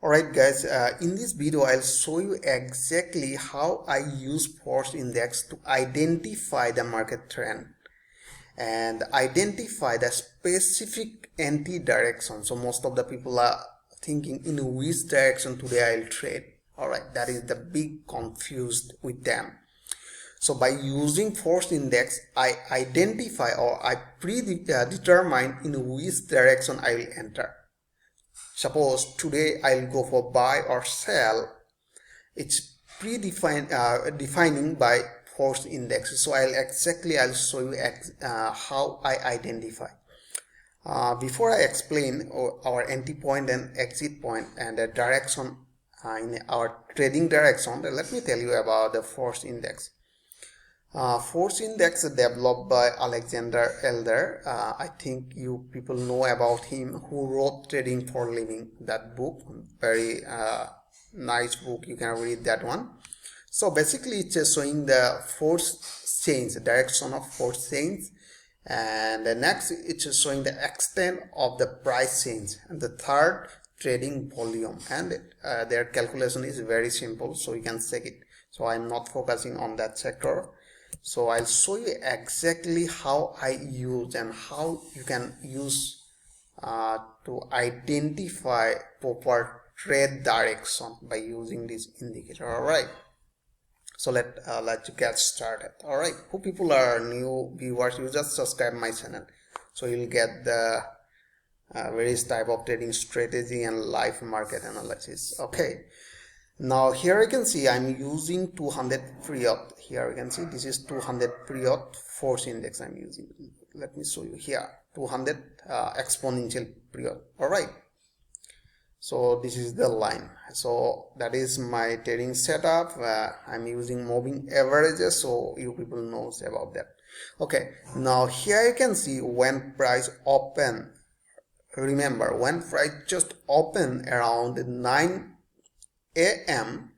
Alright guys, in this video I'll show you exactly how I use force index to identify the market trend and identify the specific anti-direction. So most of the people are thinking in which direction today I'll trade. Alright, that is the big confused with them. So by using force index, I identify or I predetermine in which direction I will enter. Suppose today I'll go for buy or sell. It's predefined defining by force index. So I'll show you how I identify. Before I explain our entry point and exit point and the direction in our trading direction, let me tell you about the force index. Force index developed by Alexander Elder. I think you people know about him, who wrote Trading for Living, that book. Very nice book, you can read that one. So basically it's just showing the force change, the direction of force change, and the next it's just showing the extent of the price change, and the third trading volume, and their calculation is very simple, so you can check it. So I'm not focusing on that sector. So I'll show you exactly how I use and how you can use to identify proper trade direction by using this indicator. Alright, so let's get started. Alright, who people are new viewers, you just subscribe my channel so you'll get the various type of trading strategy and live market analysis. Okay, now here you can see I'm using 200 period. Here you can see this is 200 period force index I'm using. Let me show you here, 200 exponential period. Alright, so this is the line. So that is my trading setup. I'm using moving averages, so you people knows about that. Okay, now here you can see when price open. Remember, when price just open around 9 a.m.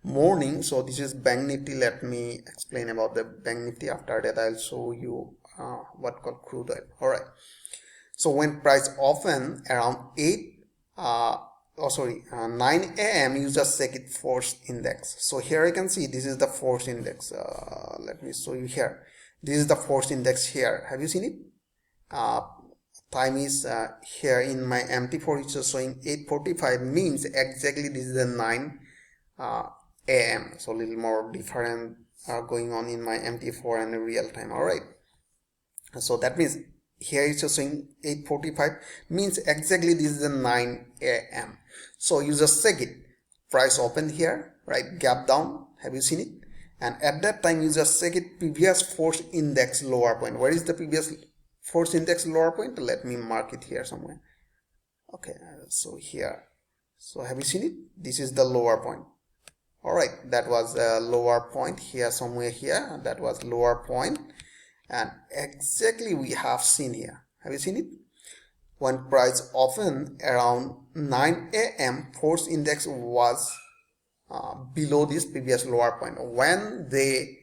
morning, so this is Bank Nifty. Let me explain about the Bank Nifty. After that I'll show you what called crude oil. Alright, so when price open around 9 a.m. you just check it force index. So here you can see this is the force index. Let me show you here. This is the force index here. Have you seen it? Time is here in my MT4, it's just showing 8:45, means exactly this is the 9 a.m. So a little more different going on in my MT4 and real time. Alright, so that means here it's just showing 8:45, means exactly this is the 9 a.m. So you just check it, price open here, right, gap down. Have you seen it? And at that time you just check it, previous force index lower point. Where is the previous force index lower point? Let me mark it here somewhere. Okay, so here, so have you seen it? This is the lower point. Alright, that was a lower point here, somewhere here, that was lower point, and exactly we have seen here. Have you seen it? When price open around 9 a.m. force index was below this previous lower point. When they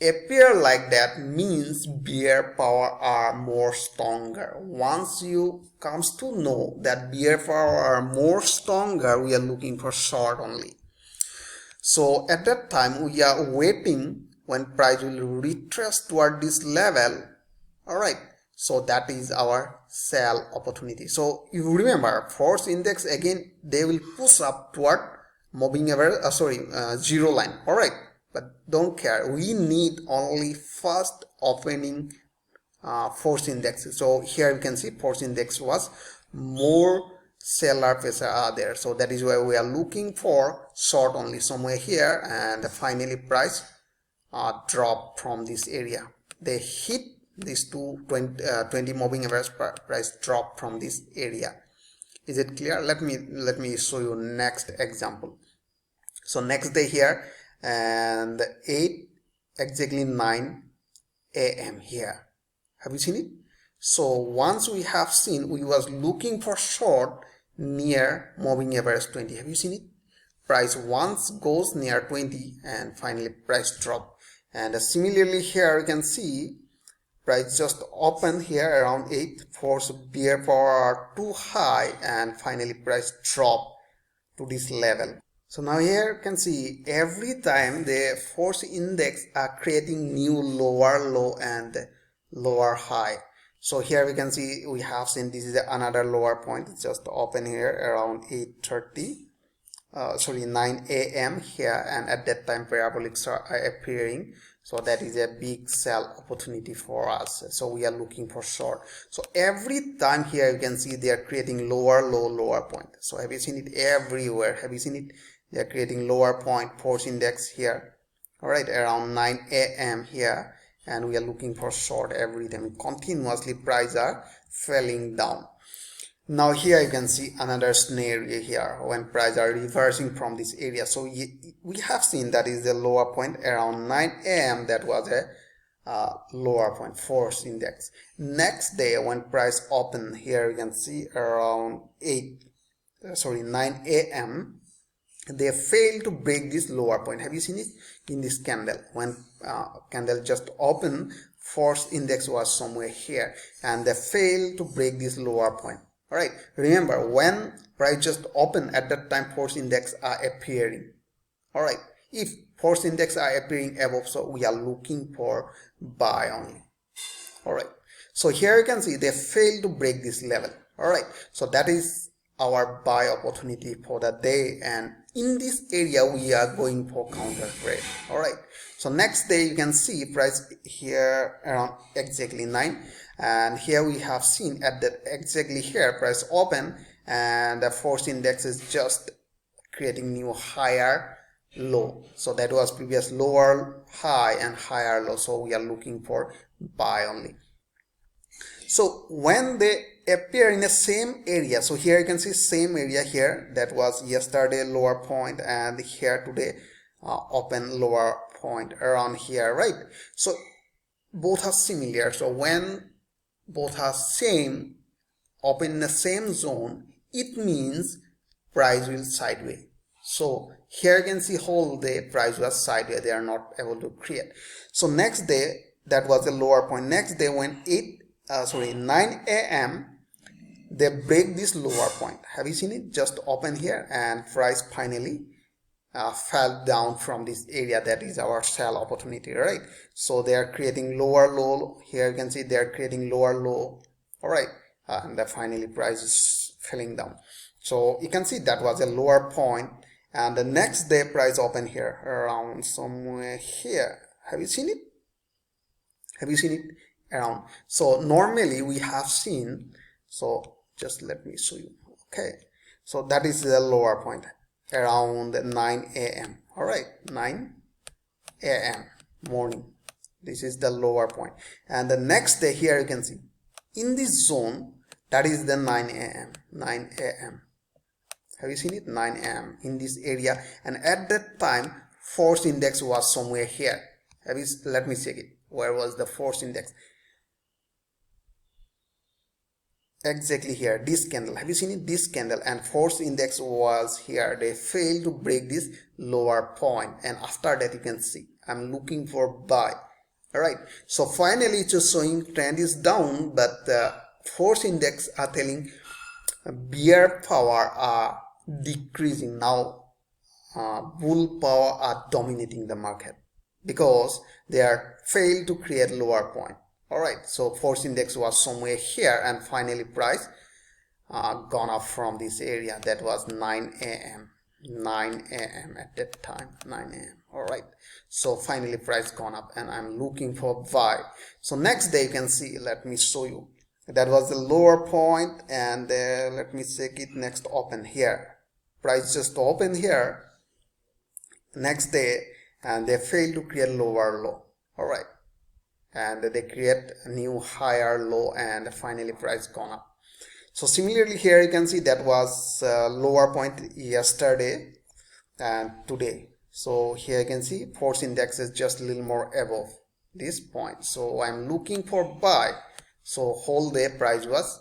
appear like that, means bear power are more stronger. Once you comes to know that bear power are more stronger, we are looking for short only. So at that time we are waiting when price will retrace toward this level. Alright, so that is our sell opportunity. So you remember force index, again they will push up toward moving average, zero line. Alright, but don't care, we need only first opening force index. So here you can see force index was more seller pressure are there, so that is why we are looking for short only somewhere here, and finally price drop from this area. They hit this 20 moving average, price drop from this area. Is it clear? Let me show you next example. So next day here, and 9 a.m. here. Have you seen it? So once we have seen, we was looking for short near moving average 20. Have you seen it? Price once goes near 20 and finally price drop. And similarly here you can see price just opened here around 8, force bear power too high, and finally price drop to this level. So now here you can see every time the force index are creating new lower low and lower high. So here we can see we have seen this is another lower point. It's just open here around 9 a.m. here, and at that time parabolics are appearing, so that is a big sell opportunity for us. So we are looking for short. So every time here you can see they are creating lower low lower point. So have you seen it everywhere? Have you seen it? They are creating lower point force index here, all right, around 9 a.m. here, and we are looking for short every time. Continuously price are falling down. Now here you can see another scenario here when price are reversing from this area. So we have seen that is the lower point around 9 a.m. that was a lower point force index. Next day when price open here you can see around 9 a.m. they failed to break this lower point. Have you seen it in this candle? When candle just open, force index was somewhere here and they failed to break this lower point. All right, remember when price just open, at that time force index are appearing. All right, if force index are appearing above, so we are looking for buy only. All right, so here you can see they failed to break this level. All right, so that is our buy opportunity for the day, and in this area we are going for counter trade. All right, so next day you can see price here around exactly 9, and here we have seen at that exactly here price open and the force index is just creating new higher low. So that was previous lower high and higher low, so we are looking for buy only. So when they appear in the same area, so here you can see same area here, that was yesterday lower point, and here today open lower point around here, right? So both are similar. So when both are same, open in the same zone, it means price will sideways. So here you can see whole day price was sideways, they are not able to create. So next day that was the lower point. Next day when 9 a.m. they break this lower point. Have you seen it? Just open here and price finally fell down from this area. That is our sell opportunity, right? So they are creating lower low. Here you can see they are creating lower low. All right, and then finally price is falling down. So you can see that was a lower point, and the next day price open here around somewhere here. Have you seen it? Have you seen it? Around. So normally we have seen, so just let me show you. Okay, so that is the lower point around 9 a.m. all right, 9 a.m. morning, this is the lower point, and the next day here you can see in this zone, that is the 9 a.m. 9 a.m. have you seen it? 9 a.m. in this area, and at that time force index was somewhere here. Have you, let me check it, where was the force index? Exactly here, this candle. Have you seen it? This candle, and force index was here. They failed to break this lower point, and after that you can see I'm looking for buy. All right, so finally it's just showing trend is down, but the force index are telling bear power are decreasing now. Bull power are dominating the market because they are failed to create lower point. All right, so force index was somewhere here, and finally price gone up from this area. That was 9 a.m. 9 a.m. at that time, 9 a.m. all right, so finally price gone up, and I'm looking for buy. So next day you can see, let me show you, that was the lower point, and let me check it. Next open here, price just opened here next day, and they failed to create lower low. All right, and they create a new higher low, and finally price gone up. So similarly here you can see that was lower point yesterday and today. So here you can see force index is just a little more above this point, so I'm looking for buy. So whole day price was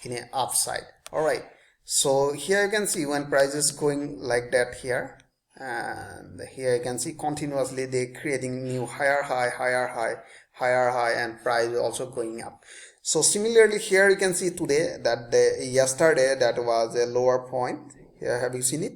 in an upside. All right, so here you can see when price is going like that here, and here you can see continuously they creating new higher high, higher high, higher high, and price is also going up. So similarly here you can see today that yesterday that was a lower point Here, have you seen it?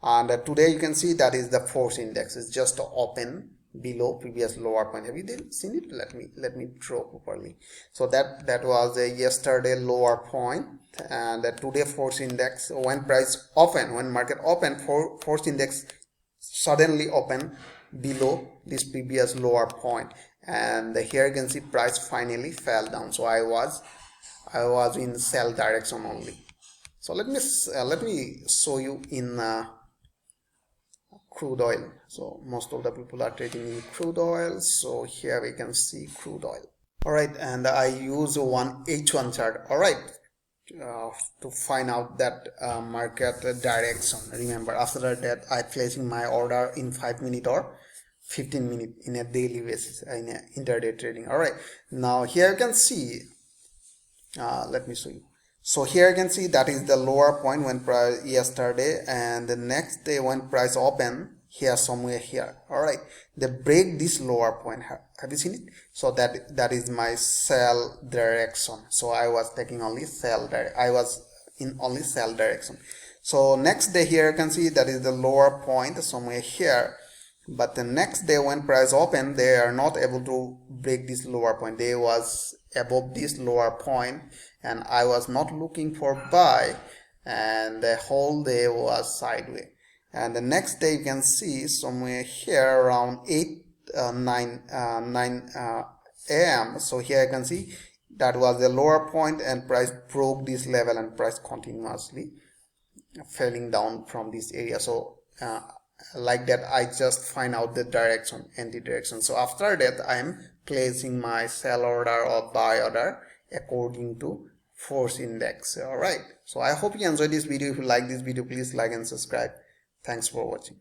And today you can see that is the force index is just open below previous lower point. Have you seen it? Let me draw properly. So that was a yesterday lower point, and today force index, when price open, when market open, force index suddenly open below this previous lower point, and here you can see price finally fell down. So I was in sell direction only. So let me show you in crude oil. So most of the people are trading in crude oil. So here we can see crude oil. All right, and I use one H1 chart. All right, to find out that market direction. Remember, after that I placing my order in 5 minute or 15 minute in a daily basis in a intraday trading. All right, now here you can see. Let me show you. So here you can see that is the lower point when price yesterday, and the next day when price open here somewhere here. All right, they break this lower point. Have you seen it? So that is my sell direction. So I was taking only sell direction. I was in only sell direction. So next day here you can see that is the lower point somewhere here. But the next day when price open, they are not able to break this lower point. They was above this lower point, and I was not looking for buy, and the whole day was sideways. And the next day you can see somewhere here around 9 a.m. So here you can see that was the lower point, and price broke this level, and price continuously falling down from this area. So like that I just find out the direction, anti-direction. So after that I am placing my sell order or buy order according to force index. All right, so I hope you enjoyed this video. If you like this video, please like and subscribe. Thanks for watching.